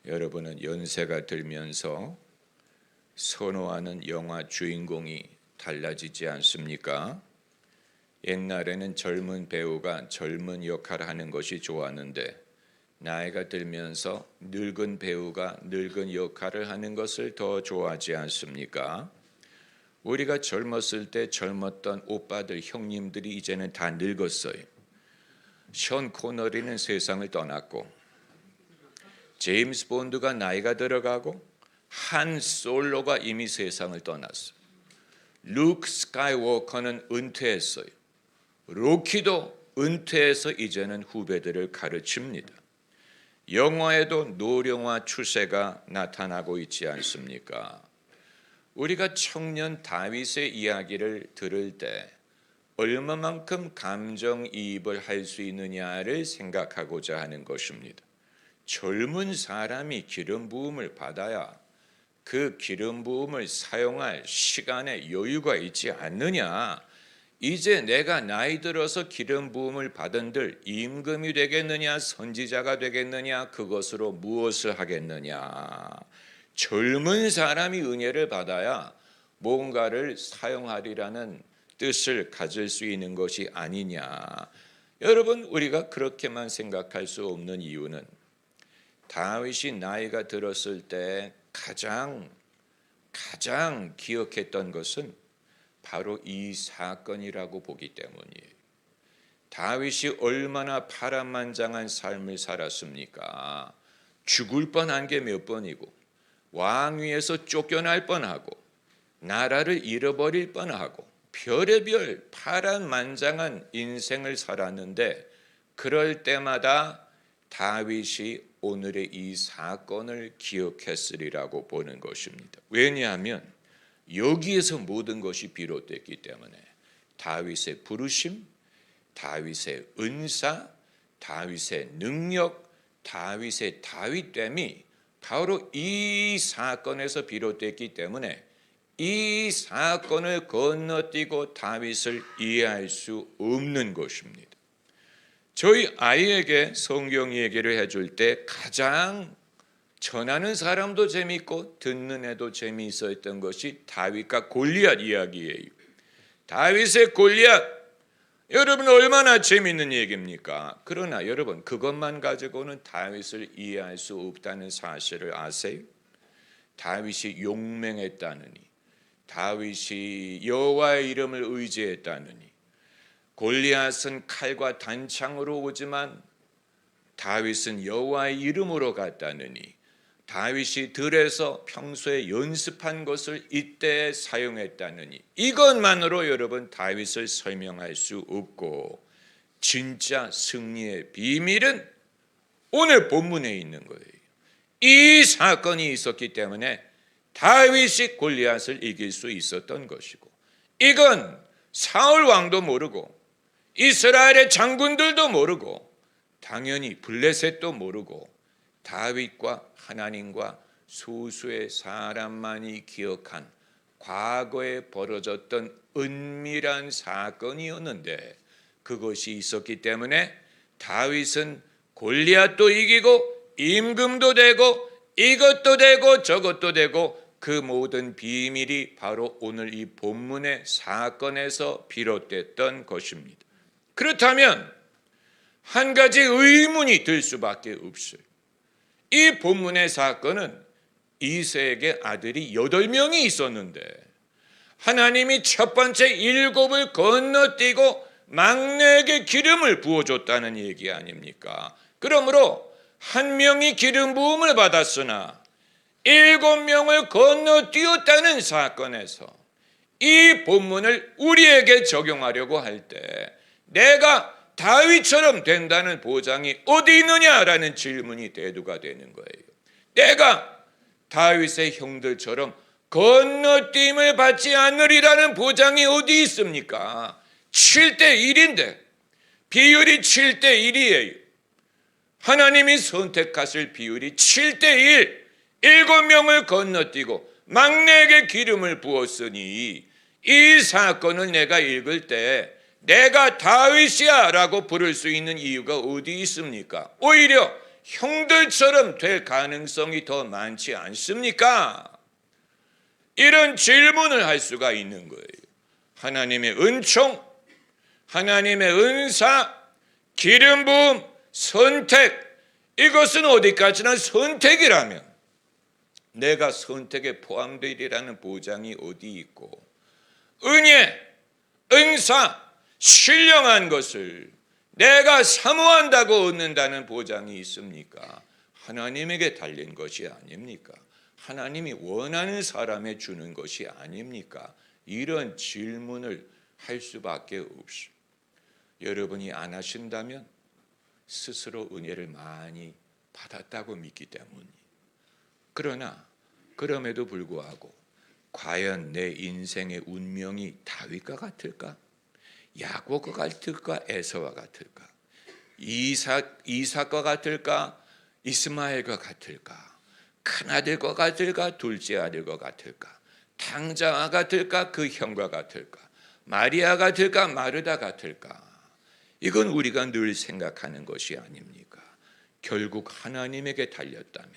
여러분은 연세가 들면서 선호하는 영화 주인공이 달라지지 않습니까? 옛날에는 젊은 배우가 젊은 역할을 하는 것이 좋았는데 나이가 들면서 늙은 배우가 늙은 역할을 하는 것을 더 좋아하지 않습니까? 우리가 젊었을 때 젊었던 오빠들, 형님들이 이제는 다 늙었어요. 션 코너리는 세상을 떠났고 제임스 본드가 나이가 들어가고 한 솔로가 이미 세상을 떠났어요. 루크 스카이워커는 은퇴했어요. 로키도 은퇴해서 이제는 후배들을 가르칩니다. 영화에도 노령화 추세가 나타나고 있지 않습니까? 우리가 청년 다윗의 이야기를 들을 때 얼마만큼 감정이입을 할 수 있느냐를 생각하고자 하는 것입니다. 젊은 사람이 기름 부음을 받아야 그 기름 부음을 사용할 시간에 여유가 있지 않느냐. 이제 내가 나이 들어서 기름 부음을 받은들 임금이 되겠느냐 선지자가 되겠느냐 그것으로 무엇을 하겠느냐. 젊은 사람이 은혜를 받아야 뭔가를 사용하리라는 뜻을 가질 수 있는 것이 아니냐. 여러분, 우리가 그렇게만 생각할 수 없는 이유는 다윗이 나이가 들었을 때 가장 기억했던 것은 바로 이 사건이라고 보기 때문이에요. 다윗이 얼마나 파란만장한 삶을 살았습니까? 죽을 뻔한 게 몇 번이고 왕위에서 쫓겨날 뻔하고 나라를 잃어버릴 뻔하고 별의별 파란만장한 인생을 살았는데 그럴 때마다 다윗이 오늘의 이 사건을 기억했으리라고 보는 것입니다. 왜냐하면 여기에서 모든 것이 비롯됐기 때문에 다윗의 부르심, 다윗의 은사, 다윗의 능력, 다윗의 다윗됨이 바로 이 사건에서 비롯됐기 때문에 이 사건을 건너뛰고 다윗을 이해할 수 없는 것입니다. 저희 아이에게 성경 얘기를 해줄 때 가장 전하는 사람도 재미있고 듣는 애도 재미있었던 것이 다윗과 골리앗 이야기예요. 다윗의 골리앗, 여러분 얼마나 재미있는 얘기입니까? 그러나 여러분 그것만 가지고는 다윗을 이해할 수 없다는 사실을 아세요? 다윗이 용맹했다느니, 다윗이 여호와의 이름을 의지했다느니, 골리앗은 칼과 단창으로 오지만 다윗은 여호와의 이름으로 갔다느니, 다윗이 들에서 평소에 연습한 것을 이때 사용했다느니, 이것만으로 여러분 다윗을 설명할 수 없고 진짜 승리의 비밀은 오늘 본문에 있는 거예요. 이 사건이 있었기 때문에 다윗이 골리앗을 이길 수 있었던 것이고, 이건 사울 왕도 모르고 이스라엘의 장군들도 모르고 당연히 블레셋도 모르고 다윗과 하나님과 소수의 사람만이 기억한 과거에 벌어졌던 은밀한 사건이었는데 그것이 있었기 때문에 다윗은 골리앗도 이기고 임금도 되고 이것도 되고 저것도 되고 그 모든 비밀이 바로 오늘 이 본문의 사건에서 비롯됐던 것입니다. 그렇다면 한 가지 의문이 들 수밖에 없어요. 이 본문의 사건은 이새에게 아들이 8명이 있었는데 하나님이 첫 번째 7을 건너뛰고 막내에게 기름을 부어줬다는 얘기 아닙니까? 그러므로 한 명이 기름 부음을 받았으나 7명을 건너뛰었다는 사건에서 이 본문을 우리에게 적용하려고 할 때 내가 다윗처럼 된다는 보장이 어디 있느냐라는 질문이 대두가 되는 거예요. 내가 다윗의 형들처럼 건너뛰임을 받지 않으리라는 보장이 어디 있습니까? 7대1인데 비율이 7대1이에요. 하나님이 선택하실 비율이 7대1, 7명을 건너뛰고 막내에게 기름을 부었으니 이 사건을 내가 읽을 때 내가 다윗이야 라고 부를 수 있는 이유가 어디 있습니까? 오히려 형들처럼 될 가능성이 더 많지 않습니까? 이런 질문을 할 수가 있는 거예요. 하나님의 은총, 하나님의 은사, 기름 부음, 선택, 이것은 어디까지나 선택이라면 내가 선택에 포함되리라는 보장이 어디 있고, 은혜, 은사, 신령한 것을 내가 사모한다고 얻는다는 보장이 있습니까? 하나님에게 달린 것이 아닙니까? 하나님이 원하는 사람에 주는 것이 아닙니까? 이런 질문을 할 수밖에 없어요. 여러분이 안 하신다면 스스로 은혜를 많이 받았다고 믿기 때문이에요. 그러나 그럼에도 불구하고 과연 내 인생의 운명이 다윗과 같을까? 야곱과 같을까? 에서와 같을까? 이삭과 같을까? 이스마엘과 같을까? 큰아들과 같을까? 둘째 아들과 같을까? 탕자와 같을까? 그 형과 같을까? 마리아 같을까? 마르다 같을까? 이건 우리가 늘 생각하는 것이 아닙니까? 결국 하나님에게 달렸다면,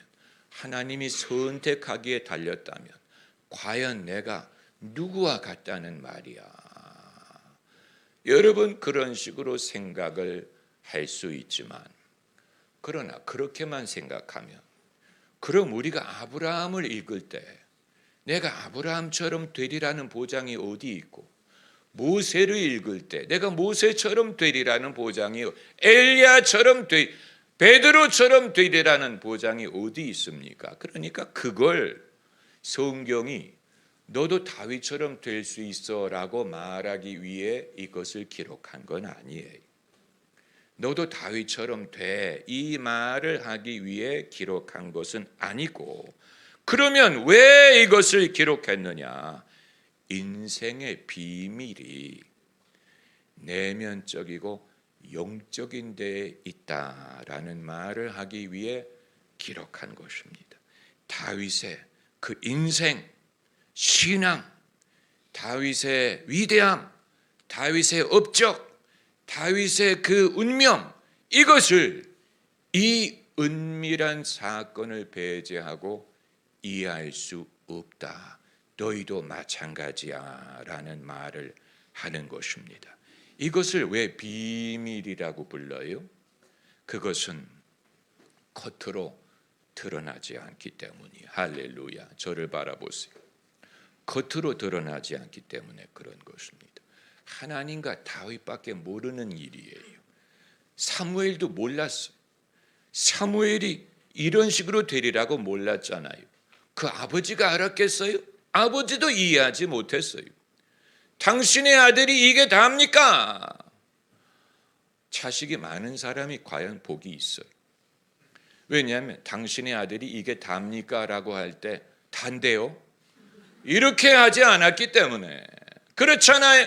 하나님이 선택하기에 달렸다면 과연 내가 누구와 같다는 말이야. 여러분, 그런 식으로 생각을 할 수 있지만, 그러나 그렇게만 생각하면, 그럼 우리가 아브라함을 읽을 때 내가 아브라함처럼 되리라는 보장이 어디 있고, 모세를 읽을 때 내가 모세처럼 되리라는 보장이, 엘리야처럼 베드로처럼 되리라는 보장이 어디 있습니까? 그러니까 그걸 성경이 너도 다윗처럼 될 수 있어라고 말하기 위해 이것을 기록한 건 아니에요. 너도 다윗처럼 돼, 이 말을 하기 위해 기록한 것은 아니고, 그러면 왜 이것을 기록했느냐? 인생의 비밀이 내면적이고 영적인 데에 있다라는 말을 하기 위해 기록한 것입니다. 다윗의 그 인생, 신앙, 다윗의 위대함, 다윗의 업적, 다윗의 그 운명, 이것을 이 은밀한 사건을 배제하고 이해할 수 없다. 너희도 마찬가지야 라는 말을 하는 것입니다. 이것을 왜 비밀이라고 불러요? 그것은 겉으로 드러나지 않기 때문이에요. 할렐루야. 저를 바라보세요. 겉으로 드러나지 않기 때문에 그런 것입니다. 하나님과 다윗밖에 모르는 일이에요. 사무엘도 몰랐어요. 사무엘이 이런 식으로 되리라고 몰랐잖아요. 그 아버지가 알았겠어요? 아버지도 이해하지 못했어요. 당신의 아들이 이게 답니까? 자식이 많은 사람이 과연 복이 있어요. 왜냐하면 당신의 아들이 이게 답니까? 라고 할 때 단데요? 이렇게 하지 않았기 때문에. 그렇잖아요.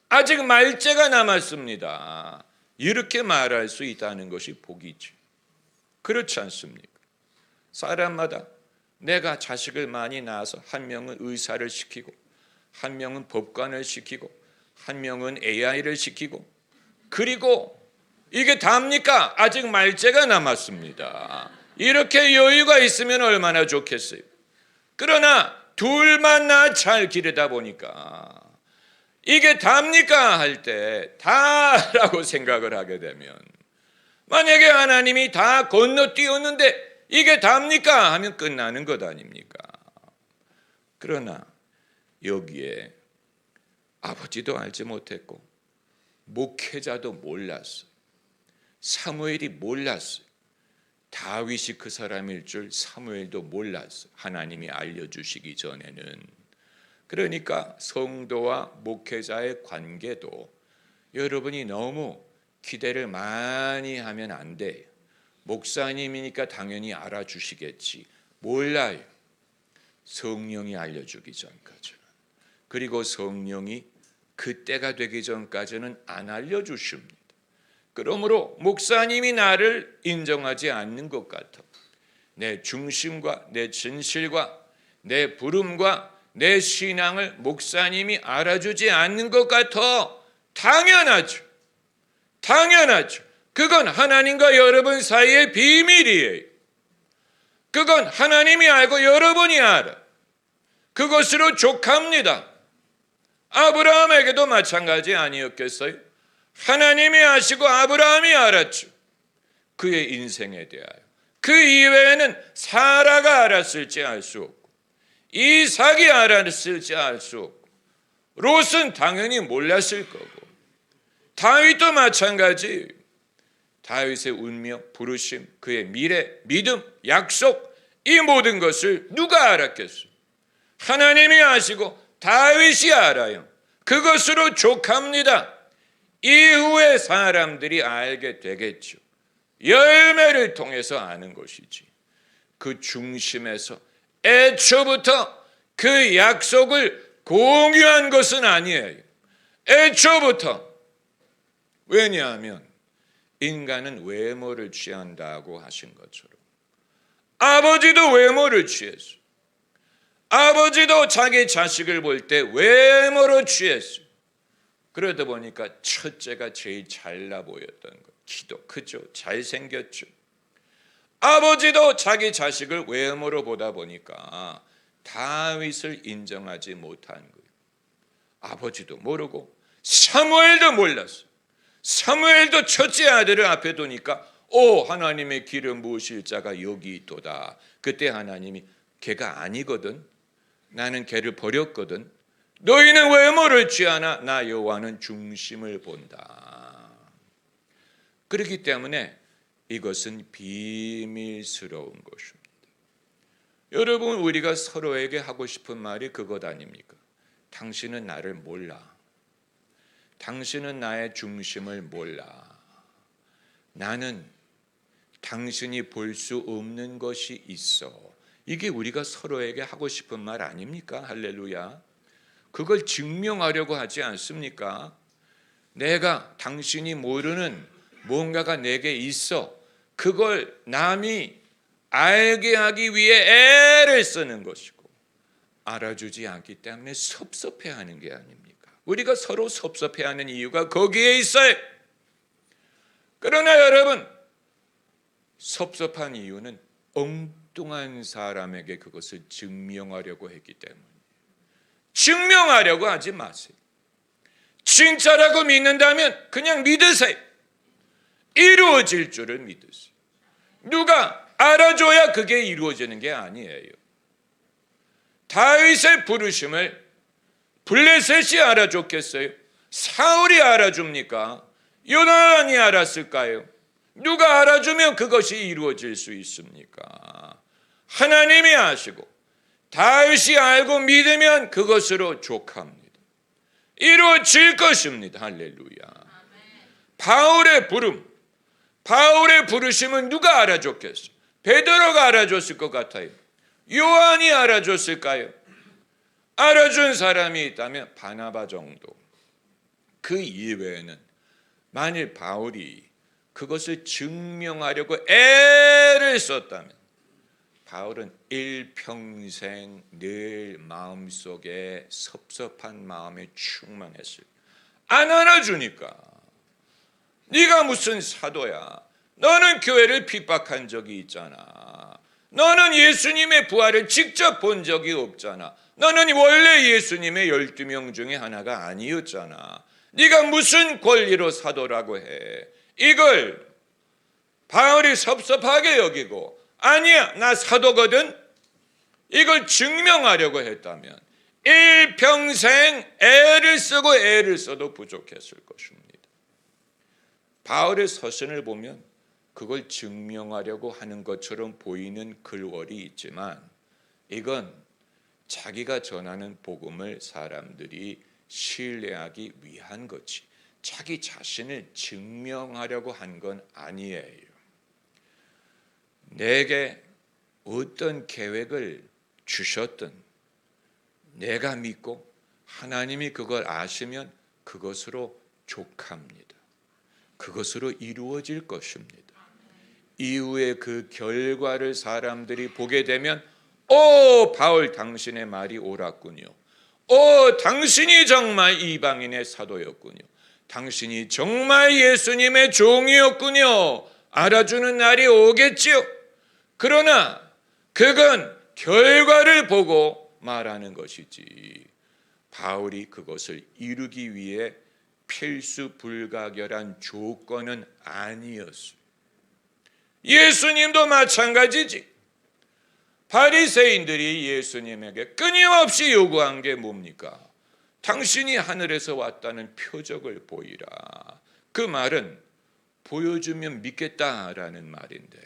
아직 말째가 남았습니다. 이렇게 말할 수 있다는 것이 복이지. 그렇지 않습니까? 사람마다 내가 자식을 많이 낳아서 한 명은 의사를 시키고, 한 명은 법관을 시키고, 한 명은 AI를 시키고, 그리고 이게 답니까? 아직 말째가 남았습니다. 이렇게 여유가 있으면 얼마나 좋겠어요. 그러나 둘만 낳아 잘 기르다 보니까 이게 답니까? 할 때 다라고 생각을 하게 되면, 만약에 하나님이 다 건너뛰었는데 이게 답니까? 하면 끝나는 것 아닙니까? 그러나 여기에 아버지도 알지 못했고 목회자도 몰랐어요. 사무엘이 몰랐어요. 다윗이 그 사람일 줄 사무엘도 몰랐어요. 하나님이 알려주시기 전에는. 그러니까 성도와 목회자의 관계도 여러분이 너무 기대를 많이 하면 안 돼요. 목사님이니까 당연히 알아주시겠지. 몰라요. 성령이 알려주기 전까지는. 그리고 성령이 그때가 되기 전까지는 안 알려주십니다. 그러므로 목사님이 나를 인정하지 않는 것 같아. 내 중심과 내 진실과 내 부름과 내 신앙을 목사님이 알아주지 않는 것 같아. 당연하죠. 당연하죠. 그건 하나님과 여러분 사이의 비밀이에요. 그건 하나님이 알고 여러분이 알아. 그것으로 족합니다. 아브라함에게도 마찬가지 아니었겠어요? 하나님이 아시고 아브라함이 알았죠. 그의 인생에 대하여. 그 이외에는 사라가 알았을지 알 수 없고, 이삭이 알았을지 알 수 없고, 롯은 당연히 몰랐을 거고, 다윗도 마찬가지. 다윗의 운명, 부르심, 그의 미래, 믿음, 약속, 이 모든 것을 누가 알았겠어요? 하나님이 아시고 다윗이 알아요. 그것으로 족합니다. 이후에 사람들이 알게 되겠죠. 열매를 통해서 아는 것이지. 그 중심에서 애초부터 그 약속을 공유한 것은 아니에요. 애초부터. 왜냐하면 인간은 외모를 취한다고 하신 것처럼 아버지도 외모를 취했어요. 아버지도 자기 자식을 볼 때 외모로 취했어요. 그러다 보니까 첫째가 제일 잘나 보였던 거. 키도 크죠. 잘생겼죠. 아버지도 자기 자식을 외모로 보다 보니까 다윗을 인정하지 못한 거예요. 아버지도 모르고 사무엘도 몰랐어요. 사무엘도 첫째 아들을 앞에 두니까 하나님의 기름 부으실 자가 여기 있도다. 그때 하나님이 걔가 아니거든. 나는 걔를 버렸거든. 너희는 외모를 취하나 나 여호와는 중심을 본다. 그렇기 때문에 이것은 비밀스러운 것입니다. 여러분, 우리가 서로에게 하고 싶은 말이 그것 아닙니까? 당신은 나를 몰라. 당신은 나의 중심을 몰라. 나는 당신이 볼 수 없는 것이 있어. 이게 우리가 서로에게 하고 싶은 말 아닙니까? 할렐루야. 그걸 증명하려고 하지 않습니까? 내가 당신이 모르는 뭔가가 내게 있어. 그걸 남이 알게 하기 위해 애를 쓰는 것이고, 알아주지 않기 때문에 섭섭해하는 게 아닙니까? 우리가 서로 섭섭해하는 이유가 거기에 있어요. 그러나 여러분, 섭섭한 이유는 엉뚱한 사람에게 그것을 증명하려고 했기 때문에. 증명하려고 하지 마세요. 진짜라고 믿는다면 그냥 믿으세요. 이루어질 줄을 믿으세요. 누가 알아줘야 그게 이루어지는 게 아니에요. 다윗의 부르심을 블레셋이 알아줬겠어요? 사울이 알아줍니까? 요나단이 알았을까요? 누가 알아주면 그것이 이루어질 수 있습니까? 하나님이 아시고 다윗이 알고 믿으면 그것으로 족합니다. 이루어질 것입니다. 할렐루야. 바울의 부르심은 누가 알아줬겠어요? 베드로가 알아줬을 것 같아요. 요한이 알아줬을까요? 알아준 사람이 있다면 바나바 정도. 그 이외에는 만일 바울이 그것을 증명하려고 애를 썼다면 바울은 일평생 늘 마음속에 섭섭한 마음에 충만했을. 안 알아주니까. 네가 무슨 사도야. 너는 교회를 핍박한 적이 있잖아. 너는 예수님의 부활을 직접 본 적이 없잖아. 너는 원래 예수님의 12명 중에 하나가 아니었잖아. 네가 무슨 권리로 사도라고 해. 이걸 바울이 섭섭하게 여기고 아니야 나 사도거든. 이걸 증명하려고 했다면 일평생 애를 쓰고 애를 써도 부족했을 것입니다. 바울의 서신을 보면 그걸 증명하려고 하는 것처럼 보이는 글월이 있지만 이건 자기가 전하는 복음을 사람들이 신뢰하기 위한 거지 자기 자신을 증명하려고 한 건 아니에요. 내게 어떤 계획을 주셨든 내가 믿고 하나님이 그걸 아시면 그것으로 족합니다. 그것으로 이루어질 것입니다. 이후에 그 결과를 사람들이 보게 되면 바울 당신의 말이 옳았군요. 당신이 정말 이방인의 사도였군요. 당신이 정말 예수님의 종이었군요. 알아주는 날이 오겠지요. 그러나 그건 결과를 보고 말하는 것이지 바울이 그것을 이루기 위해 필수 불가결한 조건은 아니었어요. 예수님도 마찬가지지. 바리새인들이 예수님에게 끊임없이 요구한 게 뭡니까? 당신이 하늘에서 왔다는 표적을 보이라. 그 말은 보여주면 믿겠다라는 말인데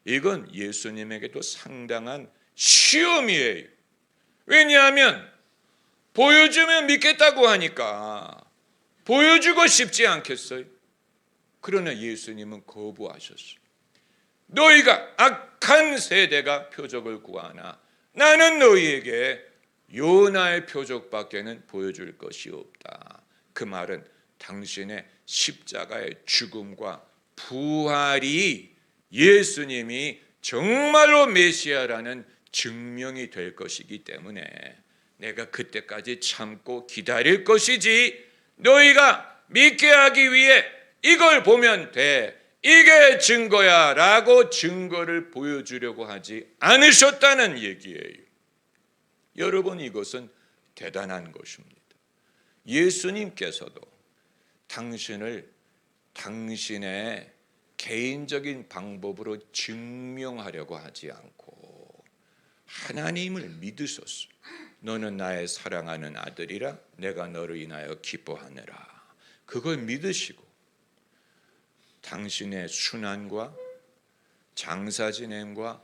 이건 예수님에게도 상당한 시험이에요. 왜냐하면 보여주면 믿겠다고 하니까 보여주고 싶지 않겠어요? 그러나 예수님은 거부하셨어요. 너희가 악한 세대가 표적을 구하나 나는 너희에게 요나의 표적밖에는 보여줄 것이 없다. 그 말은 당신의 십자가의 죽음과 부활이 예수님이 정말로 메시아라는 증명이 될 것이기 때문에 내가 그때까지 참고 기다릴 것이지 너희가 믿게 하기 위해 이걸 보면 돼. 이게 증거야 라고 증거를 보여주려고 하지 않으셨다는 얘기예요. 여러분 이것은 대단한 것입니다. 예수님께서도 당신을 당신의 개인적인 방법으로 증명하려고 하지 않고 하나님을 믿으셨어요. 너는 나의 사랑하는 아들이라 내가 너를 인하여 기뻐하느라. 그걸 믿으시고 당신의 순환과 장사 지냄과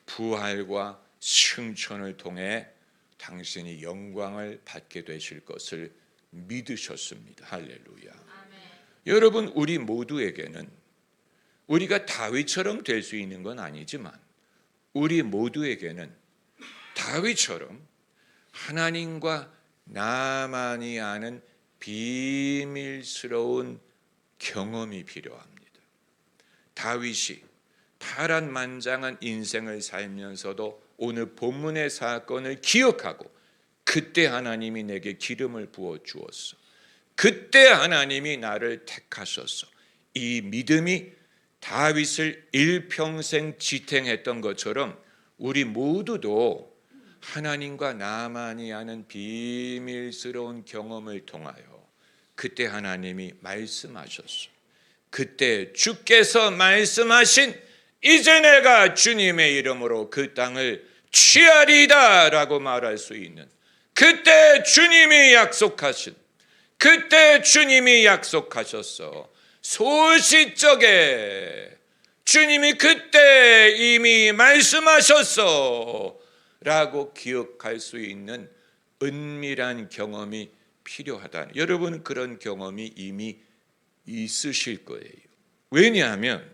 부활과 승천을 통해 당신이 영광을 받게 되실 것을 믿으셨습니다. 할렐루야. 아멘. 여러분 우리 모두에게는 우리가 다윗처럼 될 수 있는 건 아니지만 우리 모두에게는 다윗처럼 하나님과 나만이 아는 비밀스러운 경험이 필요합니다. 다윗이 파란만장한 인생을 살면서도 오늘 본문의 사건을 기억하고 그때 하나님이 내게 기름을 부어 주었어. 그때 하나님이 나를 택하셨어. 이 믿음이 다윗을 일평생 지탱했던 것처럼 우리 모두도 하나님과 나만이 아는 비밀스러운 경험을 통하여 그때 하나님이 말씀하셨어. 그때 주께서 말씀하신 이제 내가 주님의 이름으로 그 땅을 취하리다 라고 말할 수 있는 그때 주님이 약속하신 그때 주님이 약속하셨어. 소시적에 주님이 그때 이미 말씀하셨어 라고 기억할 수 있는 은밀한 경험이 필요하다. 여러분 그런 경험이 이미 있으실 거예요. 왜냐하면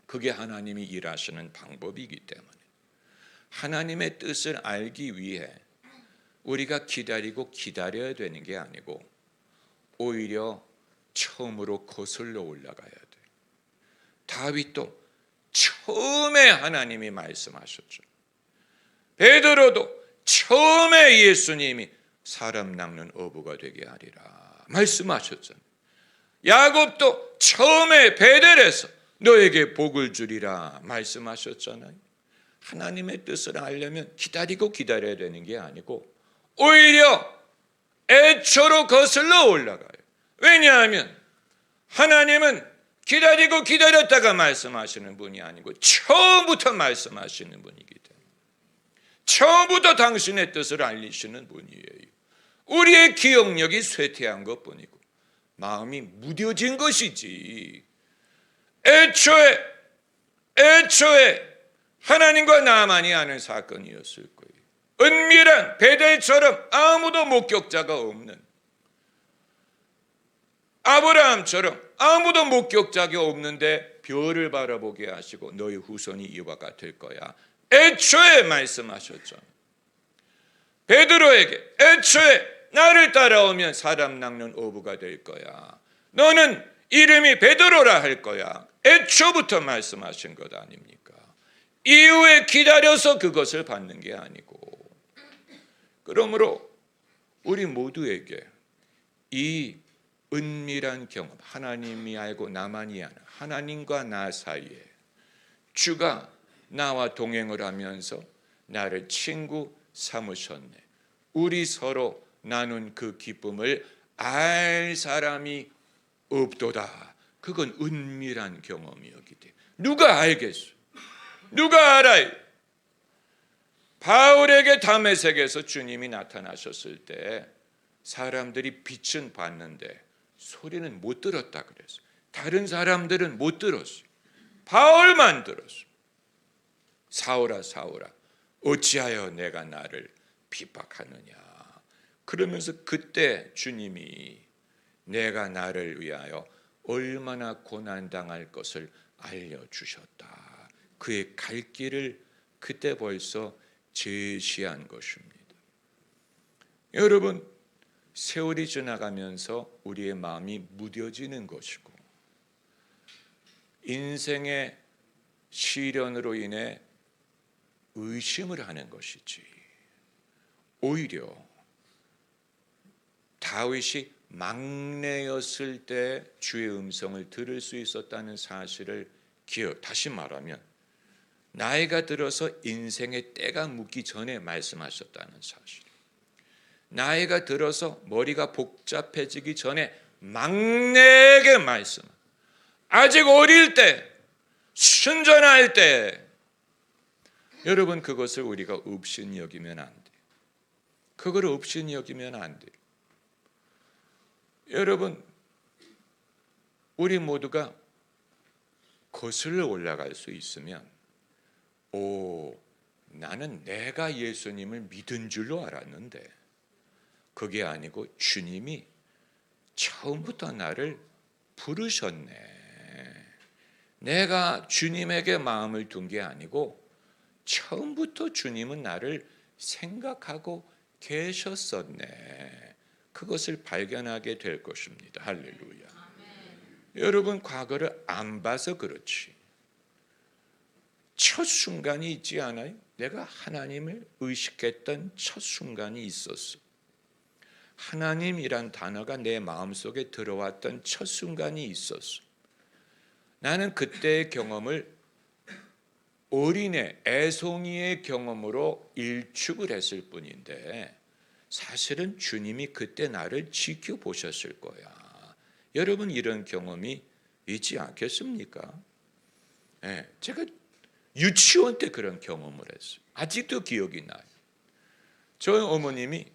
그게 하나님이 일하시는 방법이기 때문에 하나님의 뜻을 알기 위해 우리가 기다리고 기다려야 되는 게 아니고 오히려 처음으로 거슬러 올라가야 돼요. 다윗도 처음에 하나님이 말씀하셨죠. 베드로도 처음에 예수님이 사람 낚는 어부가 되게 하리라 말씀하셨잖아요. 야곱도 처음에 베델에서 너에게 복을 주리라 말씀하셨잖아요. 하나님의 뜻을 알려면 기다리고 기다려야 되는 게 아니고 오히려 애초로 거슬러 올라가요. 왜냐하면 하나님은 기다리고 기다렸다가 말씀하시는 분이 아니고 처음부터 말씀하시는 분이기 때문에 처음부터 당신의 뜻을 알리시는 분이에요. 우리의 기억력이 쇠퇴한 것뿐이고 마음이 무뎌진 것이지 애초에 하나님과 나만이 아는 사건이었을 거예요. 은밀한 베델처럼 아무도 목격자가 없는 아브라함처럼 아무도 목격자가 없는데 별을 바라보게 하시고 너희 후손이 이와 같을 거야. 애초에 말씀하셨죠. 베드로에게 애초에 나를 따라오면 사람 낚는 어부가 될 거야. 너는 이름이 베드로라 할 거야. 애초부터 말씀하신 것 아닙니까? 이후에 기다려서 그것을 받는 게 아니고. 그러므로 우리 모두에게 이 은밀한 경험, 하나님이 알고 나만이 아는 하나님과 나 사이에 주가 나와 동행을 하면서 나를 친구 삼으셨네. 우리 서로 나눈 그 기쁨을 알 사람이 없도다. 그건 은밀한 경험이었기 때문에 누가 알겠어? 누가 알아요? 바울에게 다메섹에서 주님이 나타나셨을 때 사람들이 빛은 봤는데 소리는 못 들었다 그랬어. 다른 사람들은 못 들었어. 바울만 들었어. 사울아 사울아 어찌하여 내가 나를 핍박하느냐. 그러면서 그때 주님이 내가 나를 위하여 얼마나 고난당할 것을 알려주셨다. 그의 갈 길을 그때 벌써 제시한 것입니다. 여러분, 세월이 지나가면서 우리의 마음이 무뎌지는 것이고 인생의 시련으로 인해 의심을 하는 것이지, 오히려 다윗이 막내였을 때 주의 음성을 들을 수 있었다는 사실을 다시 말하면 나이가 들어서 인생의 때가 묻기 전에 말씀하셨다는 사실, 나이가 들어서 머리가 복잡해지기 전에 막내에게 말씀, 아직 어릴 때 순전할 때, 여러분 그것을 우리가 없인 여기면 안 돼. 그걸 없인 여기면 안 돼. 여러분, 우리 모두가 거슬러 올라갈 수 있으면 나는 내가 예수님을 믿은 줄로 알았는데 그게 아니고 주님이 처음부터 나를 부르셨네. 내가 주님에게 마음을 둔 게 아니고 처음부터 주님은 나를 생각하고 계셨었네. 그것을 발견하게 될 것입니다. 할렐루야. 여러분, 과거를 안 봐서 그렇지 첫 순간이 있지 않아요? 내가 하나님을 의식했던 첫 순간이 있었어. 하나님이란 단어가 내 마음속에 들어왔던 첫 순간이 있었어. 나는 그때의 경험을 어린애, 애송이의 경험으로 일축을 했을 뿐인데 사실은 주님이 그때 나를 지켜보셨을 거야. 여러분, 이런 경험이 있지 않겠습니까? 네, 제가 유치원 때 그런 경험을 했어요. 아직도 기억이 나요. 저희 어머님이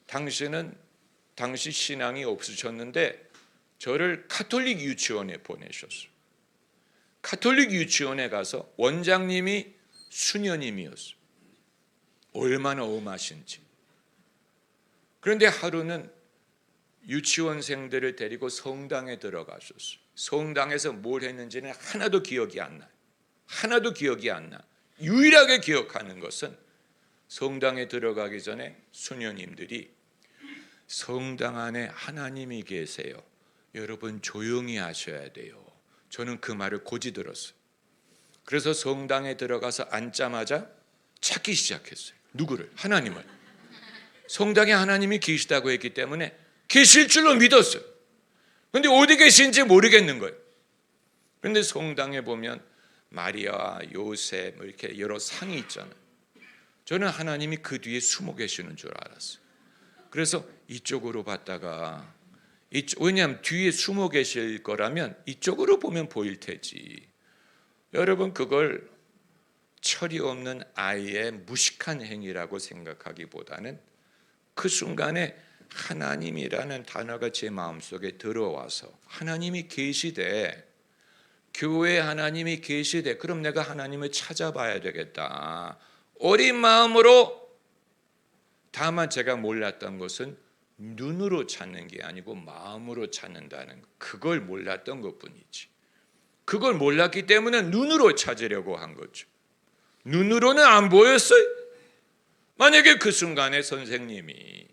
당시 신앙이 없으셨는데 저를 카톨릭 유치원에 보내셨어요. 카톨릭 유치원에 가서 원장님이 수녀님이었어요. 얼마나 엄하신지. 그런데 하루는 유치원생들을 데리고 성당에 들어가셨어요. 성당에서 뭘 했는지는 하나도 기억이 안 나요. 하나도 기억이 안 나. 유일하게 기억하는 것은 성당에 들어가기 전에 수녀님들이 성당 안에 하나님이 계세요. 여러분 조용히 하셔야 돼요. 저는 그 말을 고지 들었어요. 그래서 성당에 들어가서 앉자마자 찾기 시작했어요. 누구를? 하나님을. 성당에 하나님이 계시다고 했기 때문에 계실 줄로 믿었어요. 그런데 어디 계신지 모르겠는 거예요. 그런데 성당에 보면 마리아, 요셉 이렇게 여러 상이 있잖아요. 저는 하나님이 그 뒤에 숨어 계시는 줄 알았어요. 그래서 이쪽으로 봤다가 왜냐하면 뒤에 숨어 계실 거라면 이쪽으로 보면 보일 테지. 여러분, 그걸 철이 없는 아이의 무식한 행위라고 생각하기보다는 그 순간에 하나님이라는 단어가 제 마음속에 들어와서 하나님이 계시되, 교회에 하나님이 계시되 그럼 내가 하나님을 찾아봐야 되겠다. 어린 마음으로, 다만 제가 몰랐던 것은 눈으로 찾는 게 아니고 마음으로 찾는다는 것, 그걸 몰랐던 것뿐이지. 그걸 몰랐기 때문에 눈으로 찾으려고 한 거죠. 눈으로는 안 보였어요. 만약에 그 순간에 선생님이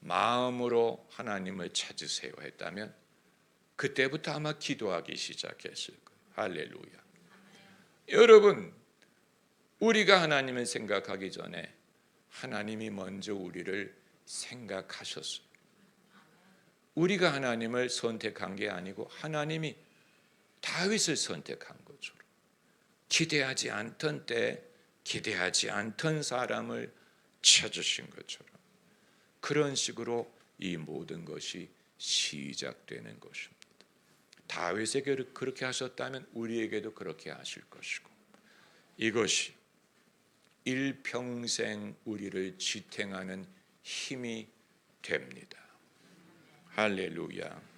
마음으로 하나님을 찾으세요 했다면 그때부터 아마 기도하기 시작했을 거예요. 할렐루야. 여러분, 우리가 하나님을 생각하기 전에 하나님이 먼저 우리를 생각하셨어요. 우리가 하나님을 선택한 게 아니고 하나님이 다윗을 선택한 것처럼 기대하지 않던 때 기대하지 않던 사람을 찾으신 것처럼 그런 식으로 이 모든 것이 시작되는 것입니다. 다윗에게 그렇게 하셨다면 우리에게도 그렇게 하실 것이고 이것이 일평생 우리를 지탱하는 힘이 됩니다. 할렐루야.